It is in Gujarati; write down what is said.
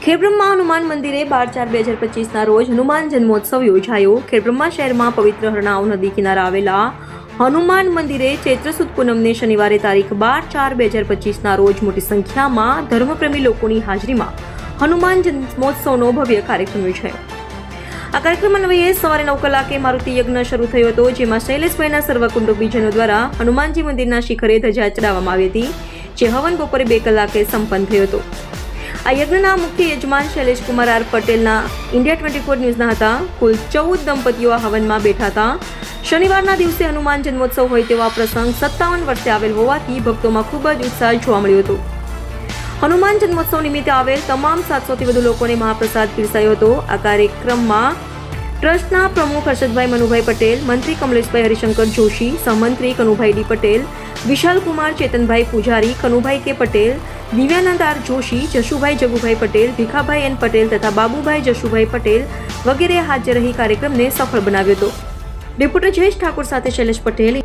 ખેડબ્રહ્મા હનુમાન મંદિરે 12/4/2025ના રોજ હનુમાન જન્મોત્સવ યોજાયો. ખેડબ્રહ્મા શહેરમાં પવિત્ર હરણાવ નદી કિનારે આવેલા હનુમાન મંદિરે ચૈત્ર સુદ પૂનમને શનિવારે તારીખ 12/4/2025ના રોજ મોટી સંખ્યામાં ધર્મપ્રેમી લોકોની હાજરીમાં હનુમાન જન્મોત્સવનો ભવ્ય કાર્યક્રમ યોજાયો. આ કાર્યક્રમ અન્વયે સવારે 9 કલાકે મારુતિ યજ્ઞ શરૂ થયો હતો, જેમાં શૈલેષભાઈના સર્વ કુટુંબીજનો દ્વારા હનુમાનજી મંદિરના શિખરે ધજા ચડાવવામાં આવી હતી, જે હવન બપોરે 2 કલાકે સંપન્ન થયો હતો. આ યજ્ઞના મુખ્ય યજમાન શૈલેષકુમાર આર પટેલના ઇન્ડિયા 24 ન્યૂઝના હતા. કુલ 14 દંપતીઓ આ હવનમાં બેઠા હતા. શનિવારના દિવસે હનુમાન જન્મોત્સવ હોય તેવો આ પ્રસંગ 57 વર્ષે આવેલ હોવાથી ભક્તોમાં ખૂબ જ ઉત્સાહ જોવા મળ્યો હતો. હનુમાન જન્મોત્સવ નિમિત્તે આવેલ તમામ 700થી વધુ લોકોને મહાપ્રસાદ પીરસાયો હતો. આ કાર્યક્રમમાં ટ્રસ્ટના પ્રમુખ હર્ષદભાઈ મનુભાઈ પટેલ, મંત્રી કમલેશભાઈ હરિશંકર જોશી, સહમંત્રી કનુભાઈ ડી પટેલ, વિશાલકુમાર ચેતનભાઈ પૂજારી, કનુભાઈ કે પટેલ, દિવ્યાનંદ આર જોશી, જશુભાઈ જગુભાઈ પટેલ, ભીખાભાઈ એન પટેલ તથા બાબુભાઈ જશુભાઈ પટેલ વગેરે હાજર રહી કાર્યક્રમને સફળ બનાવ્યો હતો. રિપોર્ટર જયેશ ઠાકોર સાથે શૈલેષ પટેલ,